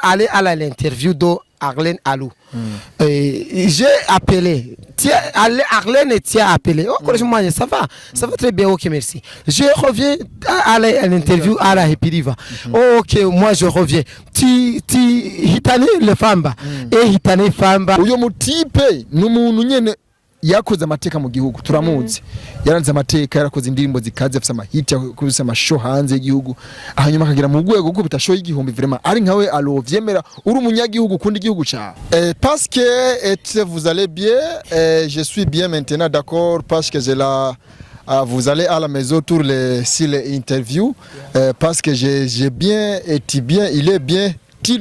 aller à l'interview de Arlène Alou. J'ai appelé. Arlène t'a appelé. Oh, ça va très bien, ok, merci. Je reviens à l'interview à la Hepiriva. Oh, ok, moi je reviens. Hitane le famba. Et hitane famba. Uyo mutipe n'umuntu nyene yakoze amateka mu gihugu turamuzi yaranze amateka yarakoze indirimbo zikaze afite amahiti yakubise amashow hanze y'igihugu hanyuma akagira mu rwego rwo kubita show y'igihumbi vraiment ari nkawe alo vyemera uri umunyagihugu kundi igihugu ca parce que vous allez bien je suis bien maintenant d'accord parce que vous allez à la maison tour sur les interviews parce que j'ai bien été bien il est bien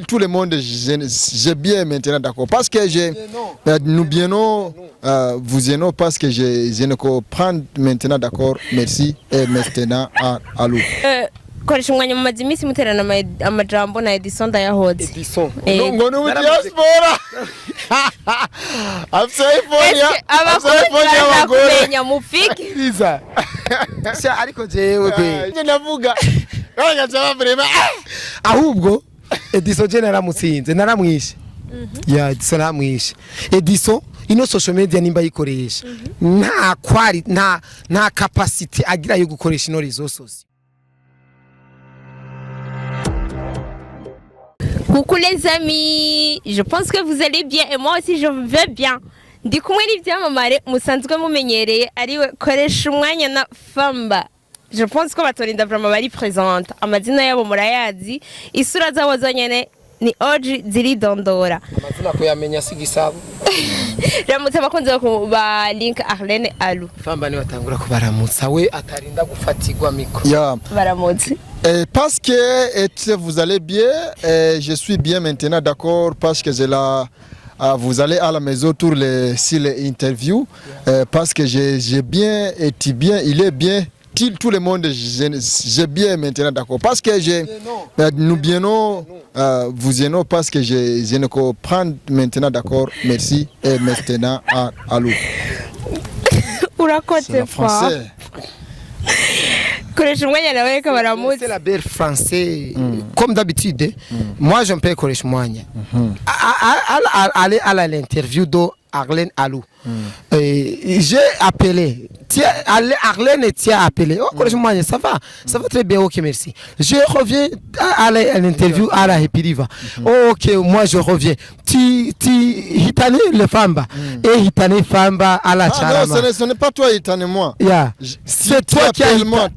tout le monde j'ai bien maintenant d'accord parce que nous bien vous aimons parce que je ne comprends maintenant d'accord merci et maintenant à l'eau koresha umwanya mu mazimisi muterana amajambo na Edison Dayahoze Edison ngo no diaspora Afsaifonia abagore mufiki biza sha ariko jewe pe navuga kanya cyaba vraiment ahubwo Edison je naramutsinze naramwishe ya Edison naramwishe Edison ino social media nimba yikoresha nta kwari nta capacity agira yo gukoresha ino resources. Coucou les amis, je pense que vous allez bien et moi aussi je vais bien. Ndi kumwe n'ivyamamare musanzwe mumenyereye ariwe koresha umwanya na Famba. Je pense ko batorinda vraiment bari présente. Amazina yabo murayazi, isura zabo zonyene ni Oji ziridondora. Amazina ko yamenya sigisabo. Ramutse bakunze ba link Arlène Alou. Famba ni batangura kubaramutsa we atarinda gufatirwa mikro. Yeah. Baramutse. Parce que vous allez bien je suis bien maintenant d'accord parce que vous allez à la maison tour sur les interviews parce que j'ai bien été bien il est bien tout le monde j'ai bien maintenant d'accord parce que nous bien vous aimons parce que je ne comprends maintenant d'accord merci et maintenant à l'eau urakoze français C'est la belle français. Comme d'habitude, moi je peux koresha umwanya. Aller à l'interview de Arlène Alou. J'ai appelé. Arlène t'a appelé. Oh, koresha umwanya, ça va très bien, ok, merci. Je reviens à l'interview à la Hepiriva. Oh, ok, moi je reviens. Hitane le famba. Et hitane famba à la charama. Non, ce n'est pas toi Hitane moi. Yeah. C'est toi qui appelle-moi.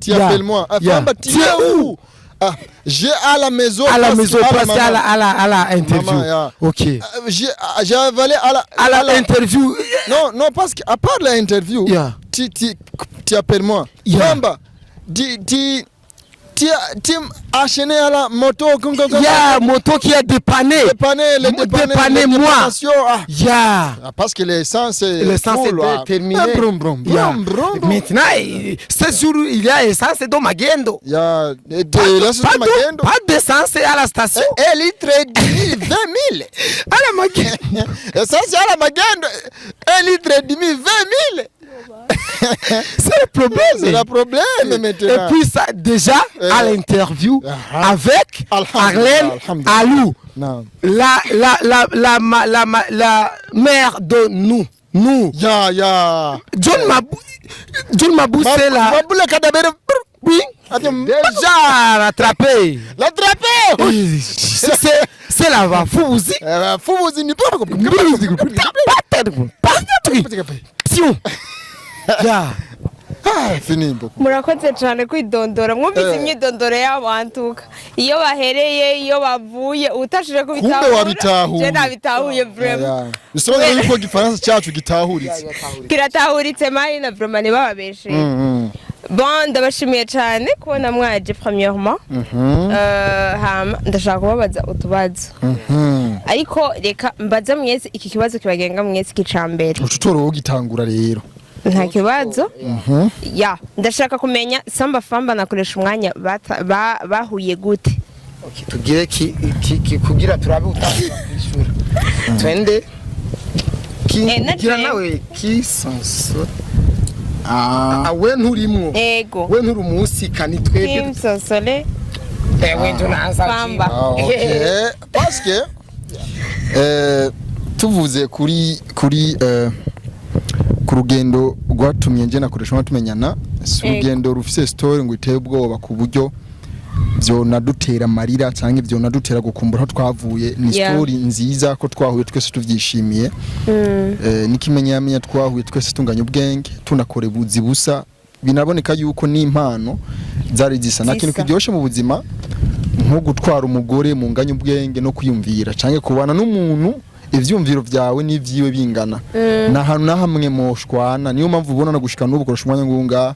Famba, tu es où? Ah, j'ai à la maison. À la maison, passer à la interview. Maman, ok. J'ai avalé à l'interview. Non, parce qu'à part l'interview, tu appelles-moi. Famba, tu as enchaîné à la moto. Moto qui a dépanné. Dépanné moi. Parce que l'essence est terminé. Maintenant, ce jour, il y a essence dans Magendo. Pas d'essence à la station. Un litre et demi, 20 000. À la Magendo. Essence à la Magendo. 1 litre et demi, 20 000. C'est le problème. C'est le problème maintenant. Et puis ça, déjà à l'interview avec Arlène Alou, la mère de nous. John Mabou, c'est la. Oui. Déjà rattrapé. C'est la Fouzi. Fouzi ni fini murakoze cyane kwidondora mwumvise imyidondoro y'abantuka iyo bahereye iyo bavuye utashije kubitahura je nabitahuye vraiment bisobanura yuko gifaransa cyacu gitahuritse kiratahuritse mari na vraiment ne bababeshe bon ndabashimiye cyane kubona mwaje premièrement ndashaka kubabaza utubazo ariko reka mbaza mwese iki kibazo kibagenga mwese kicambere ututoro ugitangura rero nta kibazo ya ndashaka kumenya Samba Famba nakoresha umwanya bahuye gute tugire kugira turabe utashura twende kigira nawe kisanso we nturimwo ego we nturi umunsi kani twebwe kimsosole wendo naza Famba. Okay. Parce que tuvuze kuri ku rugendo rwatumye nje nakoresha tumenyana, si urugendo rufise story ngo iteye ubwoba ku buryo byo nadutera marira cyangwa ibyo nadutera gukumbura aho twavuye. Ni story nziza ko twahuye twese tuvyishimiye. Nikimenyamenya twahuye twese tunganya ubwenge, tunakore buzi busa, binaboneka yuko n'impano zari zisa. Na kintu kiryoshe mu buzima nko gutwara umugore mu nganya ubwenge no kwiyumvira cyangwa kubana n'umuntu ivyumviro vyawe n'ivyiwe bingana. Na hantu na hamwe moshwana, niyo mpamvu ubona no gushika n'ubu koresha umwanya ngunga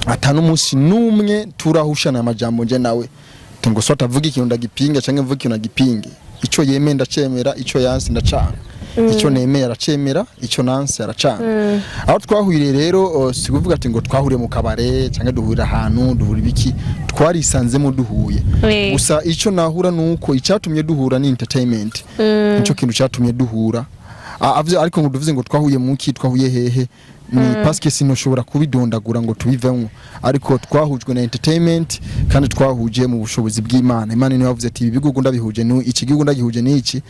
atanu musi numwe turahushana amajambo nje nawe ngo so atavuga ikintu ndagipinga cyangwa mvuga ikintu ndagipinge. Ico yemeye ndacemera, ico yansi ndacana. Ico nemeye aracemera, ico nansi aracana. Aho twahurire rero si kuvuga ati ngo twahuriye mu kabare cyangwa duhurira ahantu duhura ibiki, twarisanzemo duhuye. Gusa ico nahura nuko icyatumye duhura ni entertainment. Nico kintu cyatumye duhura. Ariko ngo duvuze ngo twahuye muki, twahuye hehe, ni parce que sinoshobora kubidondagura ngo tubivemo, ariko twahujwe na entertainment kandi twahuje mu bushobozi bw'Imana. Imana niyo yavuze ati ibigugu ndabihuje ni iki gigugu ndagihuje ni iki,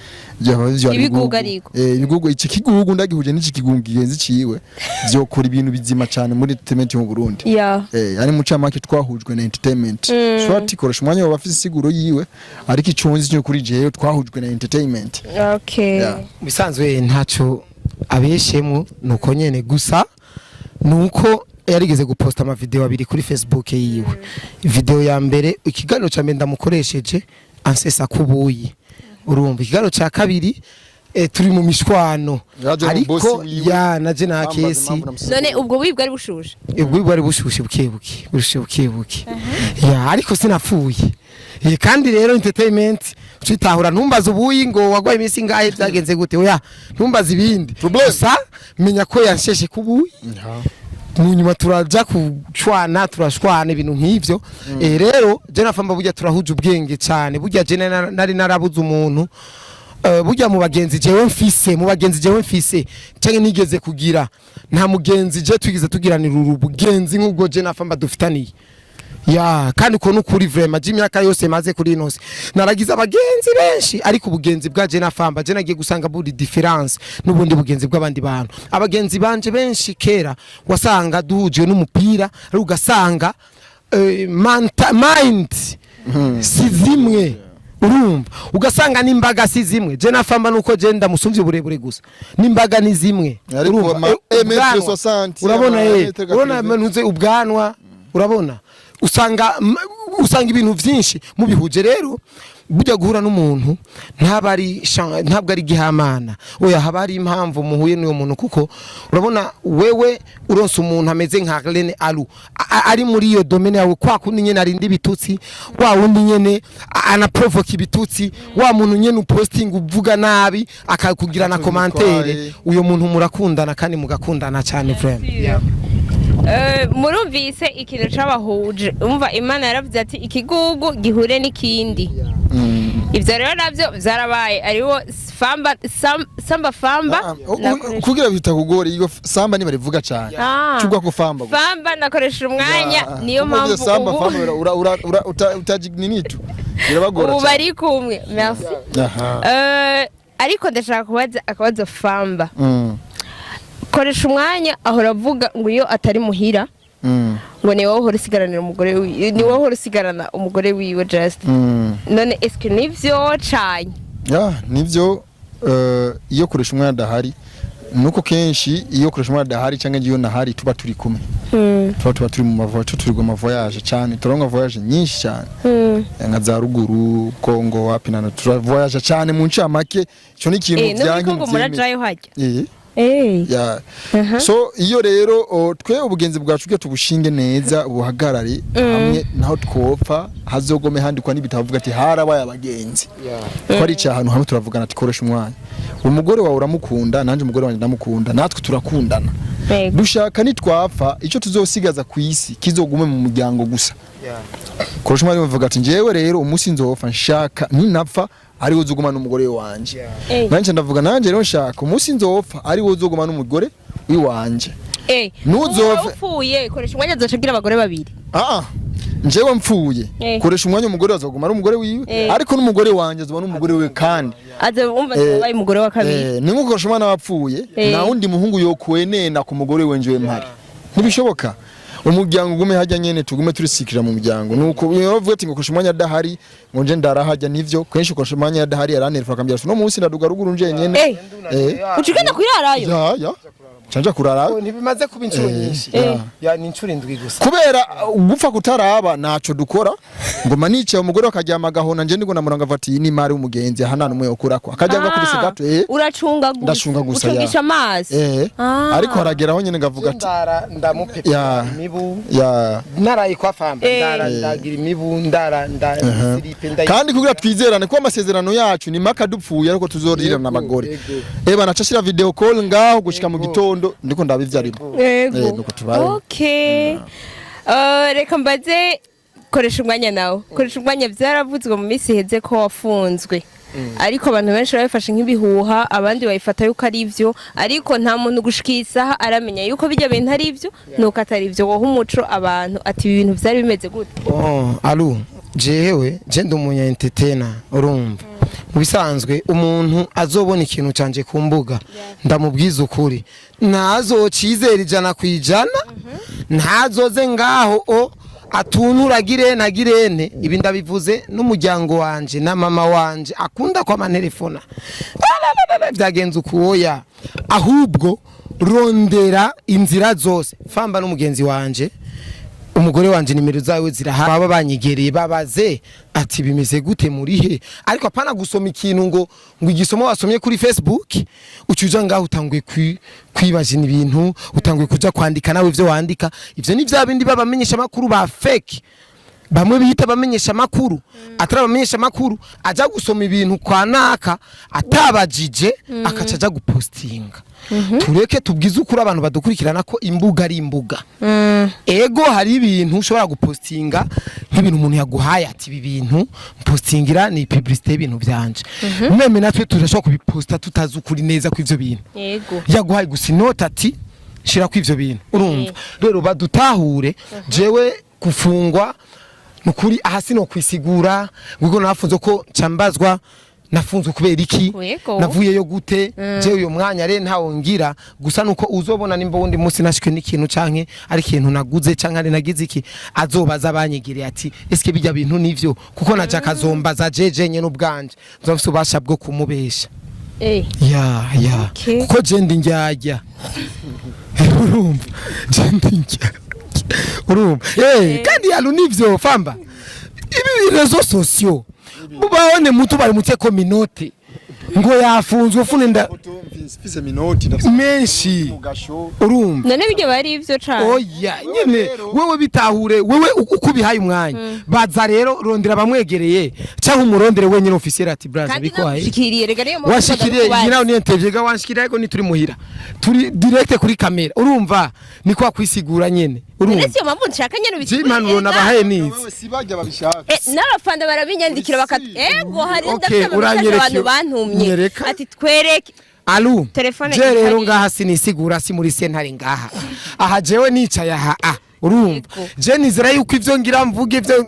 ibigugu ariko ibigugu iki kigugu ndagihuje ni iki kigugu gigenzi ciwe byo kora ibintu bizima cyane muri entertainment mu Burundi. Ari mu camake twahujwe na entertainment. Swati koresha umwanya wa bafise siguro yiwe, ariko iconzi cyo kuri jeyo twahujwe na entertainment. Bisanzwe ntaco abeshemo nuko nyene, gusa nuko yarigeze guposta ama video abiri kuri Facebook yiwe. Video ya mbere ikiganiro ca mbere ndamukoresheje ansesa kubuyi, urumva. Ikiganiro ca kabiri turi mu mishwano, ariko ya naje na kesi. None ubwo bwibwa ari bushushe, ubwo bwari bushushe bukebuke. Ya ariko sinapfuye. Kandi rero entertainment twitahura, ntumbaza ubuyi ngo wagwaye imisi ngahe byagenze gute, oya ntumbaza ibindi gusa menya ko yansheshe kubuyi. Mu nyuma turaja kucwana, turashwana ibintu nk'ivyo. Rero je na Famba burya turahuje ubwenge cyane. Burya je nari narabuze umuntu burya mu bagenzi jewe mfise cyangwa nigeze kugira, nta mugenzi je twigize tugiranira ubugenzi nk'ubwo je na Famba dufitaniye. Kandi ko nukuri vraiment imyaka yose maze kuri inose naragize abagenzi benshi, ariko ubugenzi bwa je na Famba je nagiye gusanga buri difference n'ubundi bugenzi bw'abandi bantu. Abagenzi banje benshi kera wasanga duhuje n'umupira, ari ugasanga mind si zimwe, urumva, ugasanga n'imbaga si zimwe. Je na Famba nuko je ndamusumvye uburebure gusa, n'imbaga ni zimwe, urumva. Urabona ntuze ubwanwa, urabona usanga ibintu byinshi mubihuje. Rero burya guhura n'umuntu ntabwo ari gihamana, oya haba hari impamvu muhuye n'uyo muntu, kuko urabona wewe uronse umuntu ameze nka Arlene Alu ari muri iyo domaine yawe, kwa kundi nyene arinda ibitutsi, wa wundi nyene anaprovoke ibitutsi, wa muntu nyene uposting uvuga nabi akakugira na commentaire, uyo muntu murakundana kandi mugakundana cyane vraiment. Murumvise ikintu c'abahuje, umva Imana yaravuze ati ikigugu gihure n'ikindi. Ivyo rero navyo vyarabaye, ariwo Famba kugira bitakugora iyo Samba nibarivuga cyane cugwa ko Famba nakoresha umwanya, niyo mpamvu Samba utajigninitu birabagora ubu bari kumwe. Merci. Ariko ndashaka kubaza akabazo Famba. Koresha umwanya ahora avuga ngo iyo atari muhira ngo ni wowe uhora umugore wiwe, ni wowe uhora usigarana umugore wiwe just. None eske nivyo canye? Nivyo. Iyo koresha umwanya adahari nuko kenshi iyo koresha umwanya adahari cyangwa iyo nahari tuba turi kumwe. Tuba turi mu mavoyage, turi mu voyage cyane, turonka voyage nyinshi cyane. Nka za ruguru Kongo wapi na voyage cyane mu ncamake. Cyo ni kintu byanyu ngo murajayo hajya. So iyo rero twe ubugenzi bwacu bwe tubushinge neza, buhagarare hamwe, naho twopfa hazogome handikwa n'ibitavuga ati harabaye abagenzi. Twari cyahantu hamwe turavugana ati koresha umwanya. Umugore wawe uramukunda, nanje umugore wanjye ndamukunda, natwe turakundana. Dushaka nitwapfa icyo tuzosigaza ku isi kizogume mu muryango gusa. Koresha umwanya bavuga ati njewe rero umunsi nzopfa nshaka ninapfa ari wo uzoguma n'umugore wanje. Nanje ndavuga nanje rero nshaka umunsi nzopfa ari wo uzoguma n'umugore wiwanje. Nuzopfa upfuye koresha umwanya azocagira abagore babiri. njewe mpfuye Eh. koresha umwanya umugore azoguma ari umugore wiwe ariko n'umugore wanje azoba n'umugore wiwe kandi aza umva wabaye umugore wa kabiri ni nko koresha umwana wapfuye nta wundi muhungu yokwenena ku mugore we njewe mpari ntibishoboka umuryango ugume hajya nyene tugume turisikira mu muryango nuko bavuga ati ngo koresha umwanya adahari ngo nje ndarahajya nivyo kenshi koresha umwanya adahari yaranterefona akambwira no munsi ndaduga ruguru nje nyene ucigenda kurarayo ya canja kurara ntibimaze kuba inshuro nyinshi ya ni inshuro indwi gusa kubera gupfa kutaraba naco dukora ngoma nice umugore akaryama gahona nje ndiko namuranga vati ni mari umugenzi hana numwe yokurako akajya ngakubise gato uracunga gusa ndashunga gusa ucungisha amazi ariko harageraho nyene ngavuga ati ndamupepe imibu ya naraye kwa famba ndagira imibu ndasiripe kandi kugira twizerane ko amasezerano yacu ni maka dupfuye ariko tuzorira n'abagore banacashira video call ngaho gushika mu gitondo ndiko ndabivyarimo nuko tubaye okay reka mbaze koresha umwanya nawe koresha umwanya byaravuzwe mu minsi heze ko wafunzwe ariko abantu benshi babifashe nk'ibihuha abandi bayifata yuko ari ivyo ariko nta muntu gushikisa aramenya yuko bijya bintu ari ivyo nuko atari ivyo woha umuco abantu ati ibi bintu byari bimeze gute alu jewe je ndumunya entertainer urumva mu bisanzwe umuntu azobona ikintu canje ku mbuga ndamubwiza ukuri ntazocizera 100%, ntazoze ngaho atunturagire nagirene ibi ndabivuze n'umuryango wanje na mama wanje akunda kwa mantelefona byagenze ukuoya ahubwo rondera inzira zose famba n'umugenzi wanje umugore wanje nimero zawe ziraha baba banyigereye babaze ati bimeze gute murihe ariko apana gusoma ikintu ngo igisomo wasomye kuri Facebook ucuja ngaho utangwe kwibajina ibintu utangwe kuja kwandika nawe ivyo wandika ivyo ni vya bindi babamenyesha makuru ba fake bamwe bihita bamenyesha makuru atarabamenyesha makuru aja gusoma ibintu kwa naka atabajije akacaja gupostinga tureke tubwize ukuri abantu badukurikirana ko imbuga ari imbuga ego hari ibintu ushobora gupostinga nk'ibintu umuntu yaguhaye ati ibi bintu postingira ni publicité y'ibintu byanje meme natwe turashobora kubiposta tutazi ukuri neza ku ivyo bintu yego yaguhaye gusa inota ati shira ku ivyo bintu urumva rero badutahure jewe gufungwa nukuri ahasi no kwisigura ngo nafunze ko cyambazwa nafunzwe kubera iki navuye yo gute je uyo mwanya re ntawo ngira gusa nuko uzobona nimba wundi munsi nashikwe n'ikintu canke ari ikintu naguze canke ari nagize iki azobaza abanyigire ati eske bijya bintu nivyo kuko naja kazombaza jeje nye n'ubwanje nzofise ubasha bwo kumubesha ya kuko je ndi njyajya urumva je ndi njyajya urumva kandi yalu nivyo famba ibi rezo sosio mubawone mutu bari muteko minote ngo yafunzwe funenda menshi urumva none bijye bari ivyo cyane oya nyene wewe bitahure wewe ukubihaye umwanya baza rero rondera bamwegereye cyangwa umurondere wenyine officiel ati braza bikwaye shikiriye rega niyo washikiriye nyina ni interview ga wanshikiriye ariko ni turi muhira turi direct kuri kamera urumva ni kwa kwisigura nyene urumva nese yo mpamvu nshaka nyene ubikuriye impanuro nabahaye nizi sibajya babishaka n'abafanda barabinyandikira bakati ego hari ndafite abantu bantumye ati twereke alu je rero ngaha sinisigura si muri sentare ngaha aha jewe nicaye aha urumva je nizera yuko ivyo ngira mvuge ivyo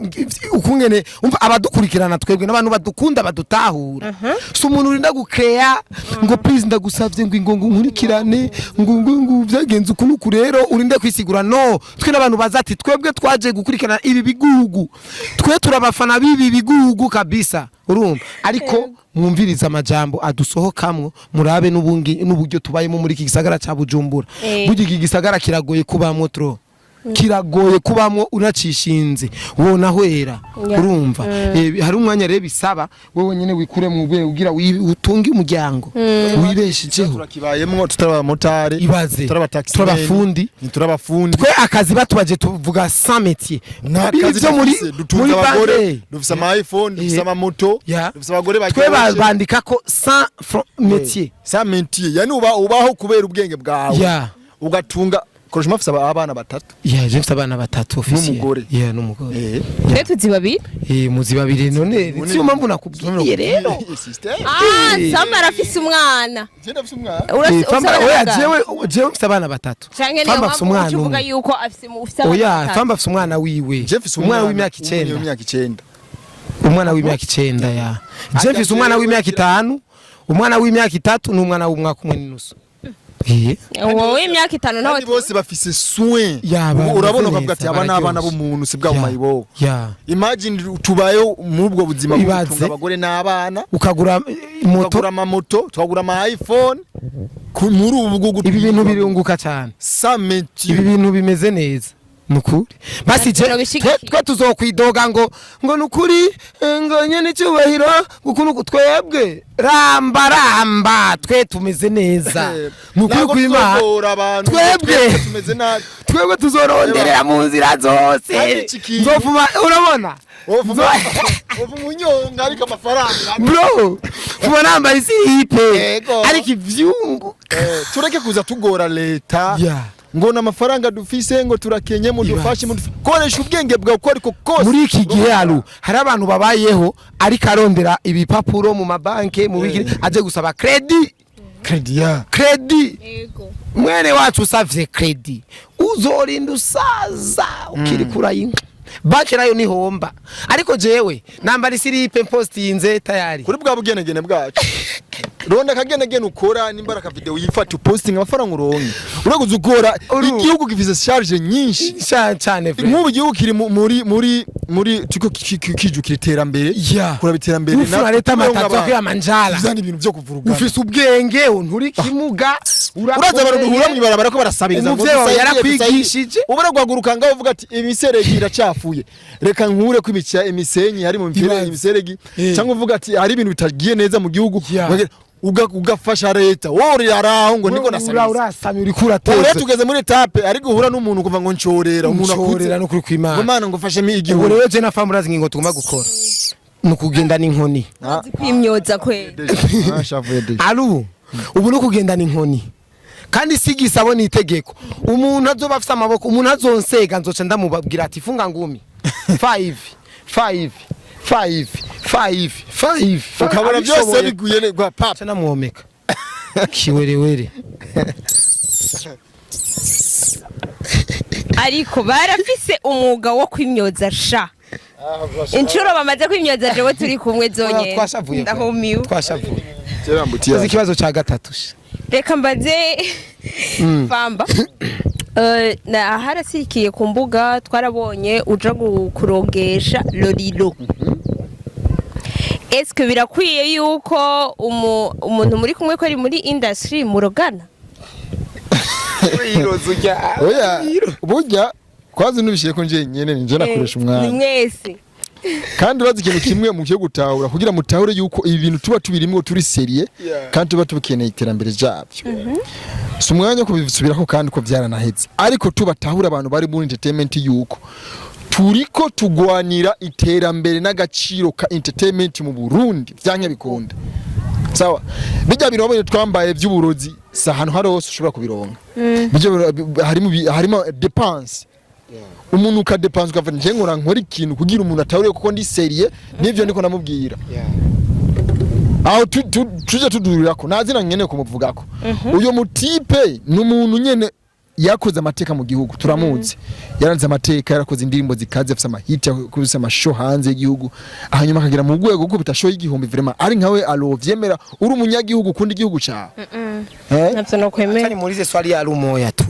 ukungene umva abadukurikirana twebwe n'abantu badukunda badutahura so umuntu urinda gukreya ngo please ndagusavye ngo nkurikirane ngo byagenze ukunuku rero urinde kwisigura no twe n'abantu bazati twebwe twaje gukurikirana ibi bigugu twe turabafana bibi bigugu kabisa urumva ariko mwumviriza amajambo adusohokamwo murabe n'uburyo tubayemo muri iki gisagara ca Bujumbura buryo iki gisagara kiragoye kubamwo tro kiragoye kubamwo uracishinze wona hwera urumva hari umwanya rero bisaba wewe nyene wikure mu bwe ugira utunge umuryango wibeshijeho turakibayemwo tutarabamotari ibaze turabatakisi turabafundi twe akazi batubaje tuvuga sans métier n'akazi muri abagore dufise ama iPhone dufise ama moto dufise abagore bakiri twe bandika ko sans métier yani ubaho kubera ubwenge bwawe ugatunga Koreshma afise abana batatu yeah je mfite abana batatu officier n'umugore yeah n'umugore twe tuzi babiri muzi babiri none siyo mpamvu nakubwiye rero Samba arafise umwana Jenda afise umwana Famba oya jewe mfite abana batatu Famba afise umwana uvuga yuko afise abana oya Famba afise umwana wiwe umwana w'imyaka 9 umwana w'imyaka 9 ya je mfise umwana w'imyaka 5 umwana w'imyaka 3 n'umwana w'umwaka umwe n'inusu wowe imyaka 5 nawe bose bafise soin Yaba, urabona bameze ukavuga ati neza, abana bararyoshe. b'umuntu sibwa mu mayibo ya imagine tubayo mu ubwo buzima Ibaze. bw'utunga abagore n'abana ukagura moto tukagura amamoto tukagura ama iPhone muri ubu bwo ibi bintu birunguka cyane samenti ibi bintu bimeze neza nukuri basi je twe tuzokwidoga ngo nukuri ngo nyene cyubahiro gukunuko twebwe ramba twe tumeze neza nukuri kw'Imana twebwe tuzoronderera mu nzira zose nzofuma urabona umunyonga ariko amafaranga bro fuma namba isipe ariko ivyungu tureke kuza tugora leta ngo na mafaranga dufise ngo turakenye mu dufashe mu koresha ubwenge bwawe uko ariko kose muri iki gihe hari abantu babayeho ariko arondera ibipapuro mu mabanke mu bigire aje gusaba credit yego mwene wacu usavye credit uzorinda usaza ukiri kurayinka banki nayo ni homba ariko jewe namba risiripe postinze tayari kuri bwa bugenegene bwacu ronda kagenegene ukora nimbara ka video yifata posting amafaranga uronke uraguze ukora igihugu gifise charge nyinshi cyane nk'ubu igihugu kiri muri tuko kijukira iterambere kura biterambere na leta matatu ya manjala bizana ibintu byo kuvuruga ufise ubwenge nturi kimuga uraza baruduhura mu barabara ko barasabiriza ngo yarakwigishije ubara guhaguruka ngaho uvuga ati imiseregi iracafuye reka nkure ko imisenyi hari mu mfire imiseregi cyangwa uvuga ati hari ibintu bitagiye neza mu gihugu ugafasha leta wowe araho ngo niko nasabiriza urasami uri kurateza ure tugeze muri etape ari guhura n'umuntu kuva ngo ncorera umuntu akurera no kuri kw'Imana Imana ngo fashe mi igihugu rero je na Famba urazi ngo tugomba gukora nukugenda n'inkoni kwimyoza kweli alu ubu nukugenda n'inkoni kandi sigisabo ni itegeko umuntu azoba afite amaboko umuntu azonsega nzoca ndamubabwira ati funga ngumi 5 ukabona byose biguye kwa papa namuhomeka kiwerewere ariko barafise umwuga wo kwimyoza sha inshuro bamaze kwimyoza jewe turi kumwe zonyene ndahumiwe twashavuye tuzi ikibazo ca gatatu reka mbaze Famba na harasirikiye ku mbuga twarabonye uja kurogesha lorilo eske birakwiye yuko umuntu muri kumwe ko ari muri industry murogana oya burya kwazi nubishiye ko nje nyene nje nakoresha umwana ni mwese kandi urazi ikintu kimwe mu cyo gutahura kugira mutahure yuko ibi bintu tuba tubirimwe turi serie kandi tuba tubikeneye iterambere ryabyo si umwanya kubisubirako kandi ko byaranaheze ariko tubatahura abantu bari muri entertainment yuko turiko tugwanira iterambere n'agaciro ka entertainment mu Burundi byanya bikunda sawa bijya birobanye twambaye by'uburozi sa hano harose ushobora kubironka bijya harimo dépense umuntu ukadepanze ukava nje nkora nkora ikintu kugira umuntu atahuriye kuko ndi serie nivyo ndiko namubwira aho tuje tudurira ko nazina nyene kumuvugako uyo mutipe n'umuntu nyene yakoze amateka mu gihugu turamuzi yaranze amateka yarakoze indirimbo zikaze afite amahiti yakubise amashow hanze y'igihugu hanyuma akagira mu rwego rwo bitashoye igihumbi vraiment ari nkawe alovyemera uri umunyagihugu kundi igihugu cyawe navyo no kwemera cyane muri ze swali ya rumoya tu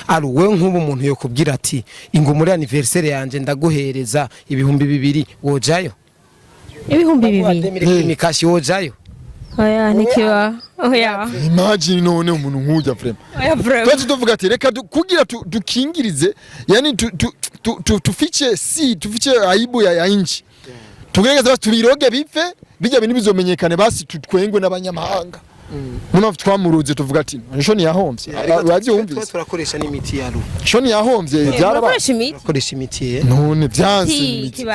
aru we nk'ubu umuntu yo kubwira ati ingo muri anniversaire yanje ndaguhereza ibihumbi 200 wojayo ibihumbi 200 mikashi wojayo oya nikiwa oya imagine none umuntu nk'ujya vraiment oya vraiment twese tuvuga ati reka kugira dukingirize yani tufiche aibu ya inchi tugerageza basi tubiroge bipfe bijya bintu bizomenyekane basi tutwengwe n'abanyamahanga muno twamuruze tuvuga ati shoni yahomvye bazi umvise turakoresha n'imiti ya ru shoni yahomvye byaraba koresha imiti none byanse imiti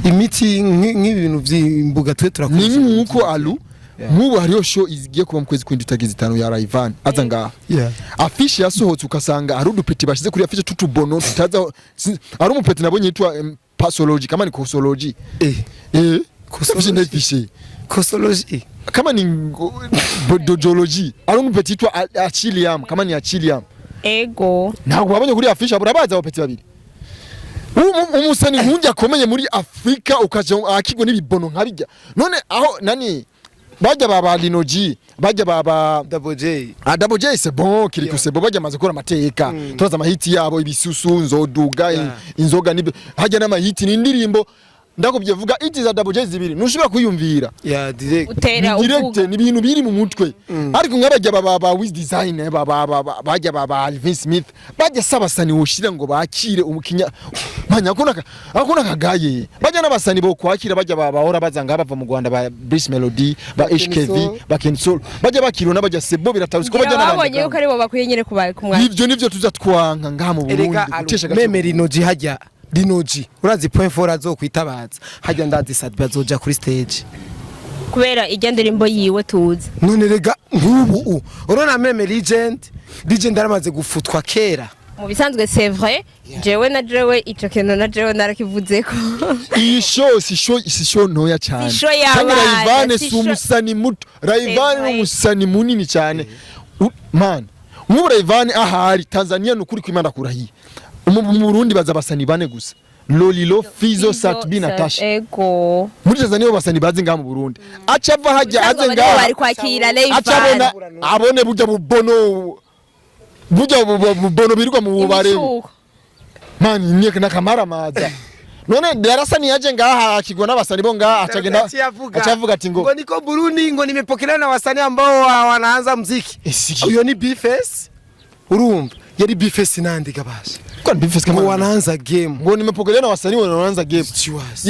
imiti nk'ibintu by'imbuga twe turakoresha ni nkuko alu nk'ubu hariyo show igiye kuba mu kwezi kw'indwi itagize 5 ya Rayvan aza ngaha afishe yasohotse ukasanga hari udupeti bashize kuri afishe tutubono tutaza ari umupeti nabonye yitwa pasology kama ni kosology kosology ndayifishe kosology kama ni dojology ari umupeti yitwa achilium kama ni achilium ego ntabwo babonye kuri afishe aburabaza abapeti babiri umusani nkunja akomeye muri Afrika ukaje akigwa n'ibibono nkabijya none aho nani bajya baba Linoji bajya baba Double J Double J c'est bon kiriko c'est bon bajya maze gukora amateka turaza amahiti yabo ibisusu nzoduga inzoga nibe hajya n'amahiti n'indirimbo ndakubye vuga iti za Double J zibiri nushobora kuyumvira direct utera direct ni ibintu biri mu mutwe ariko nk'abajya baba with design bajya baba Alvin Smith bajya sabasani woshira ngo bakire umukinya manya akona kagaye bajya n'abasani bo kwakira bajya bahora bazanga bava mu Rwanda ba Brice Melody ba HKV ba Kensol bajya bakiro n'abajya sebo birataruzi ko bajya n'abanye yuko ari bo bakwiye nyene kumwana nivyo tuzatwanka ngaha mu Burundi gutesha meme Linoji hajya Linoji urazi point 4 azokwitabaza hajya ndazi Sadbi azoja kuri stage kubera ijya ndirimbo yiwe tuzi none rega nk'ubu urona meme legend aramaze gufutwa kera mu bisanzwe c'est vrai jewe na jewe ico kintu na jewe narakivuzeko iyi show si show ntoya cyane Rayvan si umusani muto Rayvan ni umusani munini cyane man nk'ubu Rayvan ahari Tanzania nukuri kwimana kurahiye mu Burundi baza basani bane gusa Lolilo Fizo Satbi Natasha ego muri Tanzania basani bazi ngaha mu Burundi acava hajya aze ngaha bari kwakira Rayvan acabona abone burya bubono birirwa mu bubare man nyeke nakamara maza none darasani yaje ngaha akigwa n'abasani bo ngaha acagenda acavuga ati ngo niko Burundi ngo nimepokelewa na wasanii ambao wanaanza muziki huyo ni Bface urumva yari Bface nandi gabasha kwa Bface kama wanaanza game ngo nimepokelewa na wasanii wanaanza game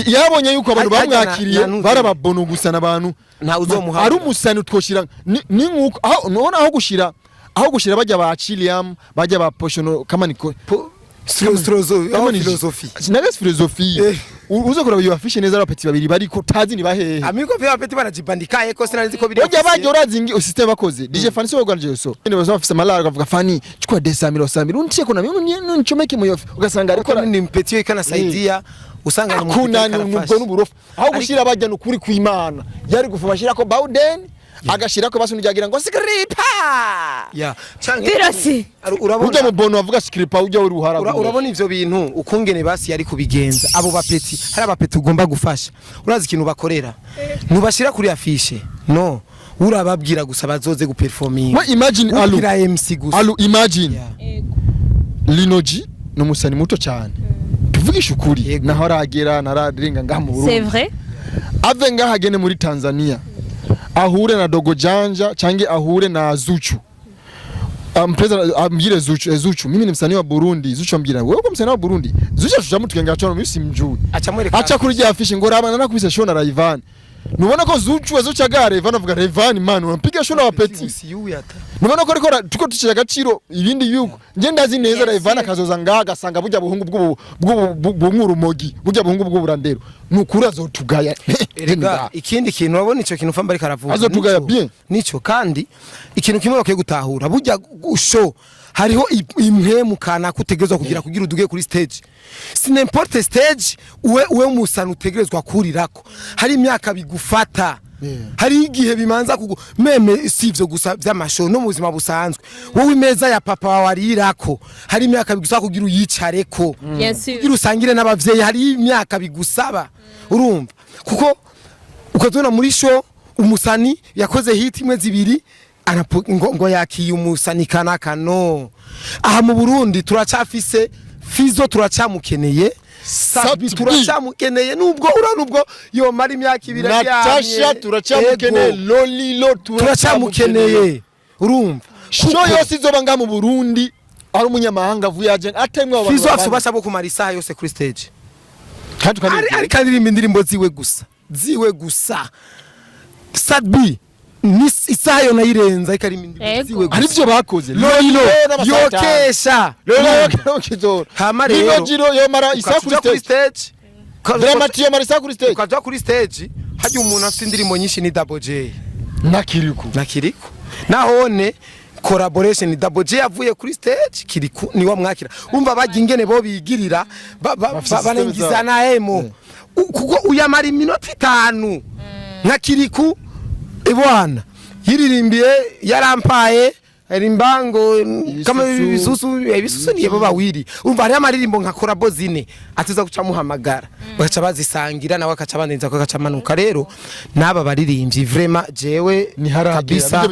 yabonye yuko abantu bamwakiriye barababono gusa n'abantu nta uzomuha ari umusani twoshira ni nkuko aho gushira bajya ba Chilium bajya ba Potion kama niko philosophie sinagas philosophie uzo kora bafishe neza abapeti babiri bari ko tazi ni bahehe amigo vya apeti barajibandika eko sinarizi ko biri bajya bajya urazingi system bakoze DJ Fanny so rwanje so ni bazo bafise malari akavuga Fanny chukua 200 untie kuna mimi nchomeke mu yofi ugasanga ariko ni mpeti kana saidia usanga ni kuna nubwo n'uburofu aho gushira bajya nukuri kw'Imana yari gufa bashira ko Bauden agashira ko basu njagira ngo skripa birasi urabona mu bono avuga skripa ujya uri uhara urabona ivyo bintu ukungene basi yari kubigenza abo bapeti hari abapeti ugomba gufasha urazi ikintu bakorera ntubashira kuri afishe no urababwira gusa bazoze guperforming imagine alu imagine Linoji no musani muto cyane tuvugisha ukuri naho aragera nararenga ngaha mu Burundi c'est vrai ave ngaha agene muri Tanzania ahure na Dogo Janja change ahure na Zuchu president ambire Zuchu mimi ni msanii wa Burundi Zuchu ambira wewe uko msanii wa Burundi Zuchu tujamutukenga chono mimi simjui acha kurija afishi ngo rabana nakubise shona Rayvan nubona ko Zuchu agare Rayvan avuga Rayvan man unampiga shona wapeti nubona ko ariko tuko tucira gaciro ibindi yuko nje ndazi neza Rayvan akazoza ngaha gasanga burya buhungu bw'urumogi burya buhungu bw'uburandero nukura azotugaya rega ikindi kintu wabona ico kintu famba ariko aravuga azotugaya bien nico kandi ikintu kimwe bakwiye gutahura burya show hariho impemu kana kutegerezwa kugira uduge kuri stage si n'importe stage uwe musana utegerezwa kurirako hari imyaka bigufata hari igihe bimanza meme sivyo gusa by'amashow no muzima busanzwe wowe imeza ya papa warirako hari imyaka bigusaba kugira uyicareko kugira usangire n'abavyeyi hari imyaka bigusaba urumva kuko ukazona muri show umusani yakoze hit imwe zibiri ngo yakiye umusani kanaka no aha mu Burundi turacafise Fizo turacamukeneye Sadbi turacamukeneye nubwo yo mari imyaka ibiri Natasha turacamukeneye Lolilo turacamukeneye urumva show yose izoba nga mu Burundi ari umunyamahanga vuyaje atemwe abantu Fizo afubasha bo kumara isaha yose kuri stage kandi indirimbo ziwe gusa Sadbi ni isaha yo nayirenza ikari indirimbo ziwe gusa arivyo bakoze Lolilo yokesha Lolilo hama rero yo mara isaha kuri stage Dramati yo mara isaha kuri stage ukaja kuri stage haje umuntu afite indirimbo nyinshi ni Double J nakiriku nahone collaboration Double J yavuye kuri stage kiriku ni wa mwakira umva bajya ingene bo bigirira banengizana emo kuko uyamara iminota 5 nka kiriku ibwana yiririmbiye yarampaye Rimbango kama ibisusu niye baba wiri umva hari amaririmbo nka korabo zine atuza guca muhamagara bagaca bazisangira nawe akaca bandenza ko agaca manuka rero naba baririmbyi vraiment jewe ni haragera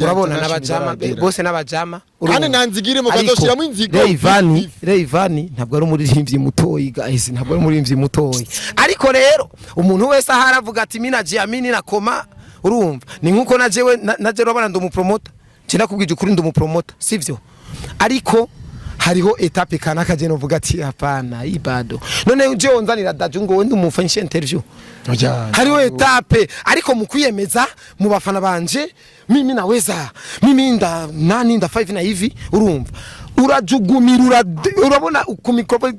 urabona n'abajama bose n'abajama kandi nanzigire mu kazoshiramo inzigo Rayvanny ntabwo ari umuririmbyi mutoyi guys ntabwo ari umuririmbyi mutoyi ariko rero umuntu wese aharavuga ati mina Jiamini nakoma urumva ni nkuko najewe urabona ndo umupromoter China kubwije ukuri ndo umupromoter sivyo ariko hariho etape kanaka je novuga ati hapana ibado none uje onzanira daju ngo wende umufanyishe interview hariho etape ariko mukwiyemeza mu bafana banje mimi naweza mimi nda 5 na hivi urumva urajugumira urabona ku mikropo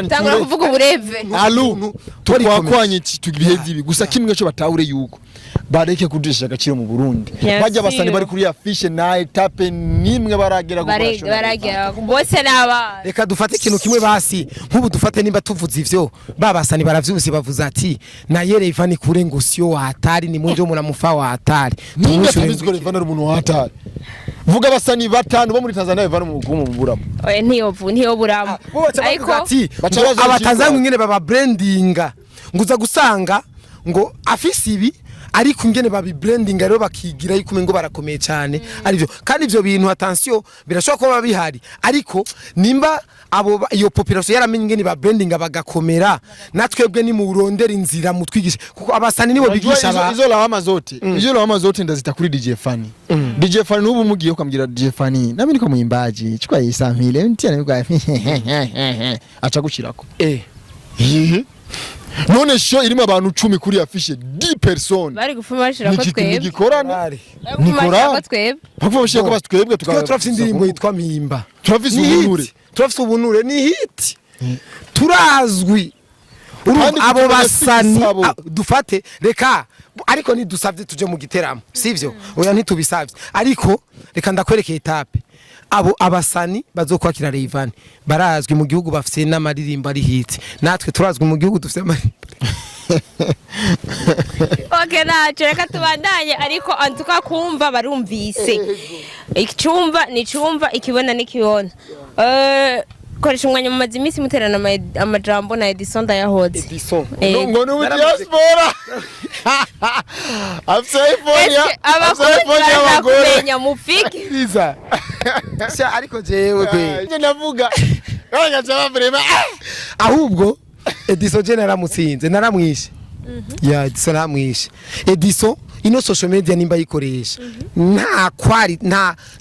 tangura kuvuga ubureve alu twakwanye tugiye zibi gusa kimwe cyo batawure yuko bareke kudisha agaciro mu Burundi bajya basani bari kuri affiche na etape nimwe baragera baragera bose naba reka dufate ikintu kimwe basi nkubu dufate nimba tuvuze ivyo babasani baravyuzi bavuze ati na Rayvanny kure ngosyo wa hatari ni munje umuntu amufa wa hatari ninga tabiziko Rayvanny ari umuntu wa hatari vuga basani batanu bo muri Tanzania Rayvanny mu gumu buramo ntiyo buramo ariko abatanzania ngene baba brandinga nguza gusanga ngo afisi ibi ariko ingene babi branding rero bakigira yuko ngo barakomeye cyane arivyo kandi ivyo bintu attention birashobora kuba bihari ariko nimba abo iyo population yaramenye ingene ba branding bagakomera natwebwe ni mu urondera inzira mutwigisha kuko abasani nibo bigisha izo lawama zote ndazita kuri DJ Fanny DJ Fanny nubu mugiye ukambwira DJ Fanny nami niko muimbaji chikwa yisampile ntiane niko acha gushirako none show irimo abantu 10 kuri affiche 10 personnes bari gufuma bashira ko twebwe nikorana bashira ko batwebwe turafite indirimbo yitwa Mimba turafise ubunure ni hit turazwi abo basani dufate reka ariko ni dusavye tuje mu giteramo sivyo oya ntitubisavye ariko reka ndakwereke etape abo abasani bazokwakira Rayvanny barazwi mu gihugu bafite n'amaririmbo ari hit natwe turazwi mu gihugu dufite amaririmbo okay nacho reka tubandanye ariko antuka kumva barumvise icyumva ni cyumva ikibona nikibona koresha umwanya mu mazimisi muterana amajambo na Edison yahoze ngo no diaspora abakubenya mufiki biza sha ariko jewe kwe navuga abanyaza vrema ahubwo Edison naramutsinze naramwishe ya Edison naramwishe Edison ino social media nimba yikoresha nta kwari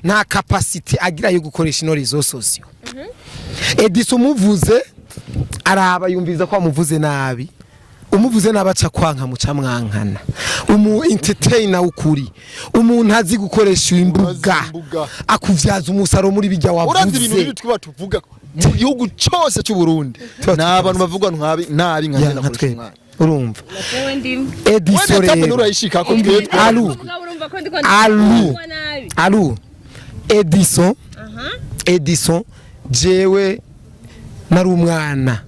nta capacity agira yo gukoresha ino rezo socio Edison umuvuze araba yumviza ko amuvuze nabi umuvuze nabaca kwanka muca mwankana umu entertainer ukuri umuntu azi gukoresha imbuga akuvyaza umusaro muri bijya wavuze uranze ibintu biri twiba tuvuga mu gihugu cyose cy'u Burundi nabantu bavugwa nabi nkana twebwe urumva Edison rero urayishika ko alu Edison jewe nari umwana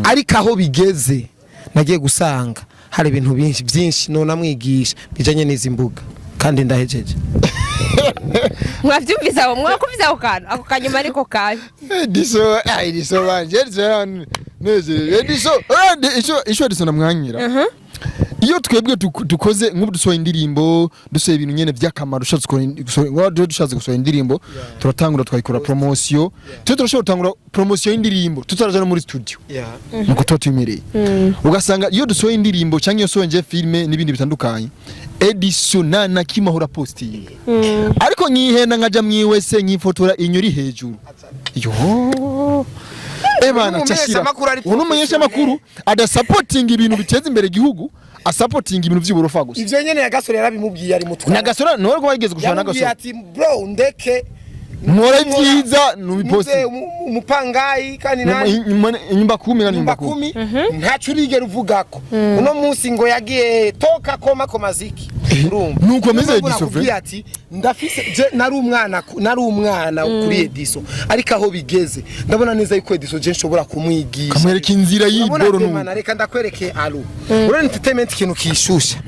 ariko aho bigeze nagiye gusanga hari ibintu byinshi none amwigisha bijanye n'izi mbuga kandi ndahejeje mwavyumvisa abo mwakumvisa ako kanyuma ariko kaje Edison banje Edison namwanyira iyo twebwe dukoze nk'ubu dusohoye indirimbo dusohoye ibintu nyene by'akamaro dushatse gusohoye indirimbo turatangura twayikora promotion turashobora gutangura promotion y'indirimbo tutaraje no muri studio nuko tutumereye ugasanga iyo dusohoye indirimbo cyangwa iyo sohoye filme n'ibindi bitandukanye Edison na kimahura posting ariko nkihenda nkaja mwiwese nkifotora inyuri hejuru yo ebana cyashira uno menyesha makuru ada supporting ibintu biteza imbere igihugu a supporting ibintu by'uburofa gusa ivyo nyene ya Gasore yarabimubwiye ari mutwe na Gasore no ko bageze gushana Gasore ati bro ndeke nkora ibyiza nubiposti umupangayi kandi nani inyumba 10 nyumba 10 ntacu urigera uvugako uno munsi ngo yagiye toka koma ko maziki urumva nuko meze Ediso frère ati ndafise je nari umwana kuri Ediso ariko aho bigeze ndabona neza yuko Ediso je nshobora kumwigisha kamwereka inzira y'iboro n'umwana reka ndakwereke alu urone entertainment kintu kishusha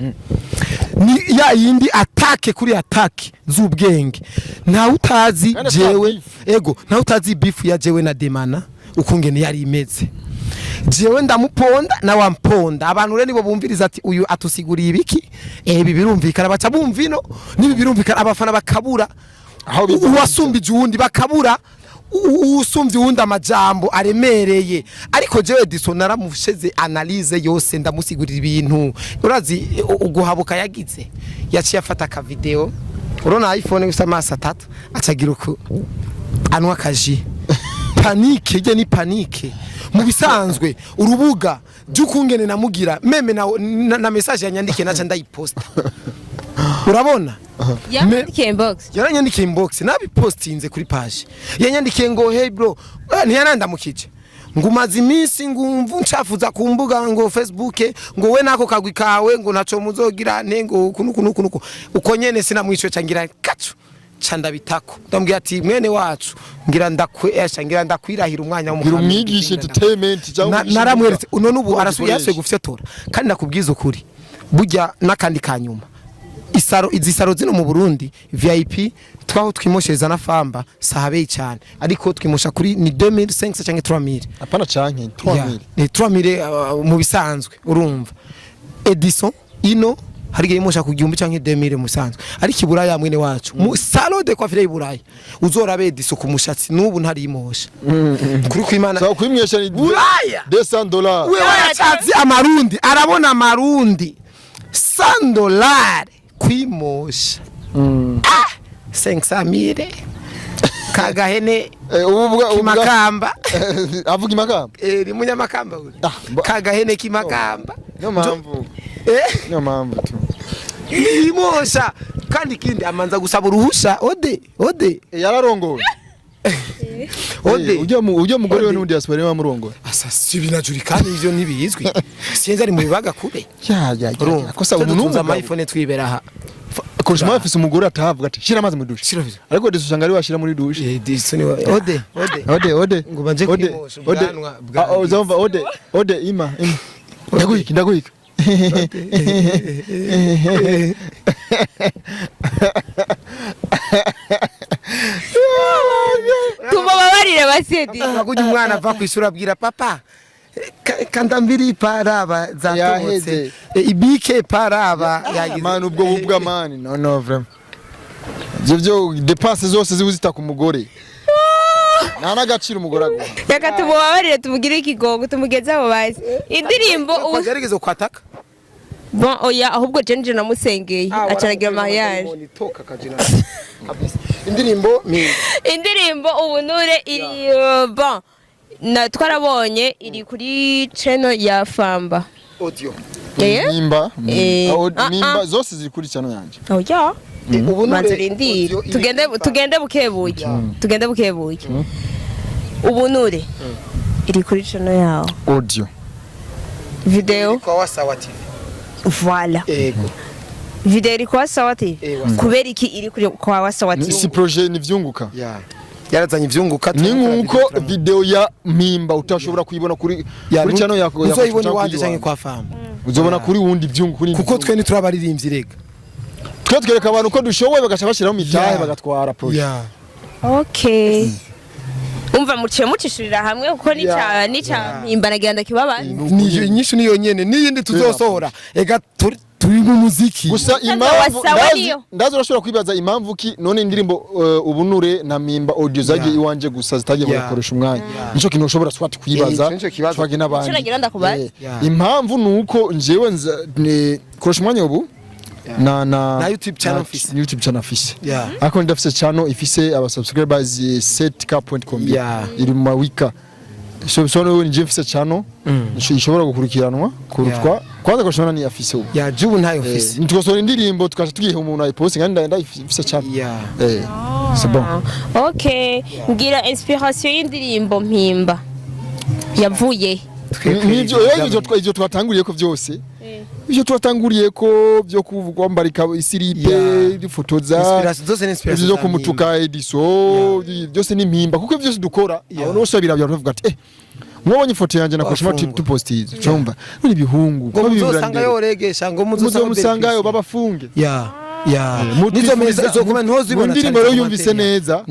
ni ya yindi attaque kuri attaque z'ubwenge nta utazi jewe ego nta utazi beef ya jewe na Demana ukungene yari imeze jewe ndamuponda na wamponda abantu rero nibo bumviriza ati uyu atusiguriye ibiki ibi birumvikana baca bumvino nibi birumvikana abafana bakabura aho wasumbije uwundi bakabura usumvye uwundi amajambo aremereye ariko jewe Ediso naramusheze analyse yose ndamusigurira ibintu urazi uguhabuka yagize yaciye afata ka video urona iPhone gusa masa 3 acagira uko anwa kaji panique je ni panique mu bisanzwe urubuga by'ukungene namugira meme na message yanyandike naca ndayiposta urabona yanyandikiye inbox yaranyandikiye inbox nabipostinze kuri page yanyandikiye ngo hey bro ntiyanandamukije ngumaze iminsi ngumva ncafuza ku mbuga ngo Facebook ngo we nako kagwi kawe ngo naco muzogira ntengo kunuko uko nyene sinamwisho cangira kacu canda bitako ndambwiye ati mwene wacu ngira ndakwirahira umwanya umwigisha entertainment naramweretse uno nubu arasuye gufyetora kandi nakubwiza ukuri burya nakandi kanyuma izisaro zino mu Burundi VIP twaho twimoshereza na famba sahabeye cyane ariko twimosha kuri ni 2500 cyangwa 3000 apana canke 3000 ni 3000 mu bisanzwe urumva Ediso ino hari imosha ku 1000 cyangwa 2000 musanzwe ariko iburaya mwene wacu mu salon de coiffure iburaya uzorabe Ediso ku mushatsi nubu ntari imosha kuri kwimana so kwimwesha ni $200 we wachazi amarundi arabona amarundi $100 kwimosha 500 kagahene kimakamba avuga imakamba ni munyamakamba uri kagahene kimakamba no mpamvu tu imosha kandi kindi amanza gusaba uruhusha ode yararongoye ode ujya mugore we n'undi yasubira bamurongoye asa sibinajuri kandi ivyo ntibizwi siyenza ari mu bibaga kure ya akosa umuntu ama iPhone twibera aha koresha mafise umugore atavuga ati shira amazi mu dushe ariko Ediso usanga ari washira muri dushe Ediso ni ode ngo banje kwimosha ubwanwa uzumva ode ima ndaguyika tubabarire basedi baguye umwana ava kwishura abwira papa kandambiri paraba zatobotse ibike paraba yagize man ubwo bubwa man no vraiment byo dépenses zose zibuzita ku mugore nana gaciro umugore ago reka tubabarire tubugire ikigogo tumugeze abo bazi indirimbo ugerageze kwataka bon oya ahubwo jenje namusengeye acaragira mariage indirimbo ubunure iri bon na twarabonye iri kuri channel ya Famba audio nimba zose ziri kuri channel yanje oya ubunure tugende bukebuke ubunure iri kuri channel yawo audio video kwa Wasawa TV voilà video iri kwa Wasawa TV kubera iki iri kuri kwa Wasawa TV si projet ni vyunguka yarazanye ivyunguka ni nkuko video ya Mpimba utashobora kuyibona kuri channel yako uzoyibona wanje cyangwa kwa Famba uzobona kuri wundi vyunguka kuko twe ni turabaririmbyi rega twe twereka abantu ko dushoboye bagacha bashiraho mitahe bagatwara projet okay umva muciye mucishirira hamwe kuko ni Mpimba nagenda kibaba ni nyinshi niyo nyene niyindi tuzosohora ega turi mu muziki gusa impamvu ndazo urashobora kwibaza impamvu ki none indirimbo ubunure na Mpimba audio zagiye iwanje gusa zitagiye gukoresha umwanya nico kintu ushobora swati kwibaza twage nabandi impamvu nuko njewe koresha umwanya ubu na YouTube channel office ako ndafise channel ifise aba subscribers 7k.com iri mu mawika so nje mfise channel ishobora gukurikiranwa kurutwa kwanza koshona ni afise ubu jubu ntayo office nitwosora indirimbo tukacha tugihe umuntu ayipost kandi ndayifise channel c'est bon. Okay, ngira inspiration y'indirimbo mpimba yavuye. Ivyo twatanguriye ko vyose ivyo twatanguriye ko byo kwambarika isiripe difotoza Inspiration zose ni inspiration zo kumutuka Ediso byose ni mpimba kuko byose dukora abantu bose birabya bavuga ati mwabonye ifoto yanje nakoshima tupostize cyumva muri bihungu ko muzosanga yoregesha ngo muzomusangayo babafunge nizo meza zo kuma ntozibona cyane rero yumvise neza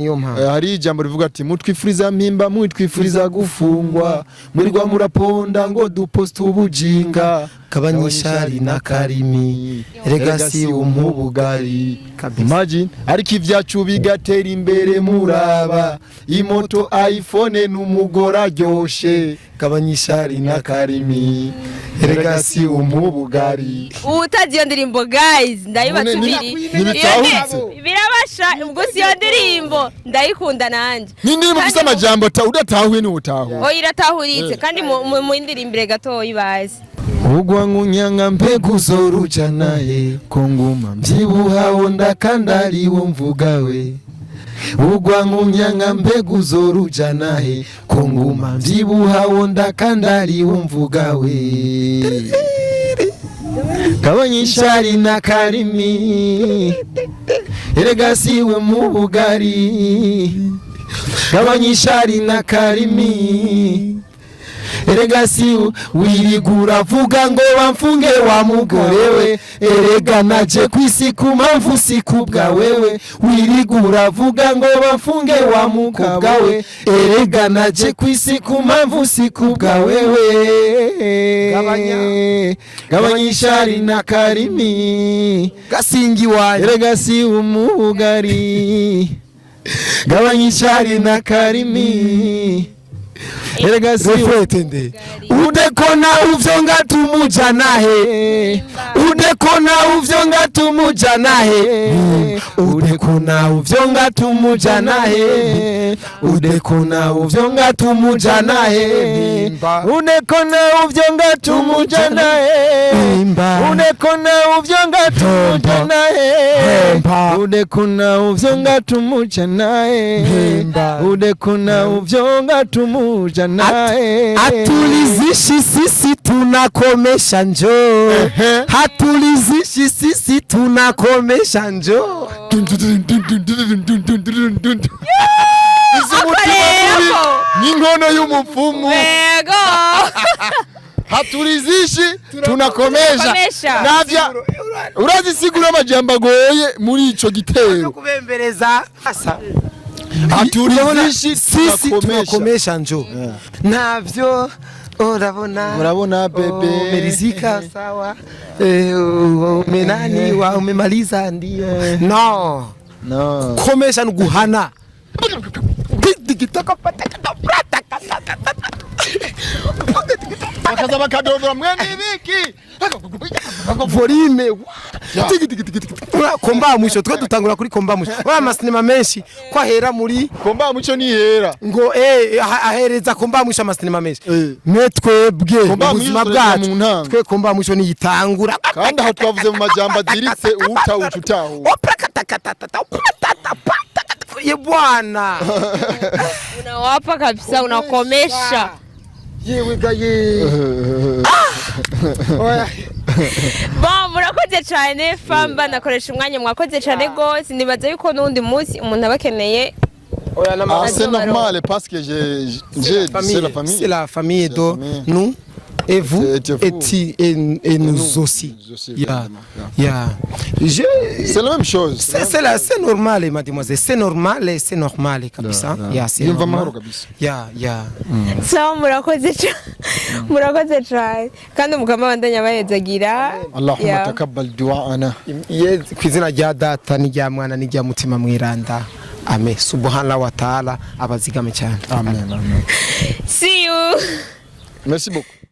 hari ijambo rivuga ati mutwifuriza mpimba mwitwifuriza gufungwa muri rwa muraponda ngo duposte ubujinga kabanyishari na karimi regasi umubugari imagine ariko ivyacu bigatera imbere muraba imoto iPhone n'umugora aryoshe kabanyishari na karimi regasi umubugari Utazi iyo ndirimbo guys ndayibatubiri birabasha ubwo si iyo ndirimbo ndayikunda nanje n'indirimbo ifite amajambo udatahuye ni utahuye iratahuritse kandi mu indirimbo gato yibazi ugwa ngunyanga mbegu zoruja naye konguma mvyibuhawo ndakandari wo mvugawe ugwa ngunyanga mbegu zoruja naye konguma mvyibuhawo ndakandari wo mvugawe kabanyishari na karimi eregasiwe mu bugari kabanyishari na karimi Eregasi wirigura vuga ngo bamfunge wa mugore we erega naje kwisikuma mvu sikubwa wewe wirigura vuga ngo bamfunge wa mukobwa we erega naje kwisikuma mvu sikubwa wewe gabanyishari na karimi gasingi waye eregasi umugari gabanyishari na karimi refretende udekona uvyo ngatumuja nahe udekona uvyo ngatumuja nahe udekona uvyo ngatumuja nahe udekona uvyo ngatumuja nahe udekona uvyo ngatumuja nahe udekona uvyo ngatumuja nahe udekona uvyo ngatumuja nahe udekona uvyo ngatumuja nae hatulizishi sisi tunakomesha njoo hatulizishi sisi tunakomesha njoo n'inkono y'umupfumu hatulizishi tunakomesha navya urazisigura amajambo agoye muri ico gitero kubembereza asa hatulizishi sisi tunakomesha njoo navyo urabona bebe merizika sawa umenani wa umemaliza ndio no komesha nuguhana bakaza bakadodora mwene ibiki volume komba mwisho twe dutangura kuri komba mwisho wa masinema menshi kwa hera muri komba mwisho ni hera ngo ahereza komba mwisho amasinema menshi metwebwe ubuzima bwacu twe komba mwisho ni yitangura kandi aho twavuze mu majambo adiritse uta ucutaho ye bwana unawapa kabisa unakomesha yewe gaye Bon murakoze cyane famba nakoresha umwanya mwakoze cyane gose nibaza yuko nundi munsi umuntu abakeneye c'est normal parce que c'est la famille de nous et vous et nous aussi. C'est la même chose. C'est normal, mademoiselle. C'est normal, c'est normal kabisa. C'est normal. So murakoze cyane kandi mukama bandanya bahezagira. Allahumma takabbal du'ana. Kwizina rya data ni rya mwana ni rya mutima mwiranda. Amen. Subhanahu wa ta'ala abazigame cyane. Amen. See you. Merci beaucoup.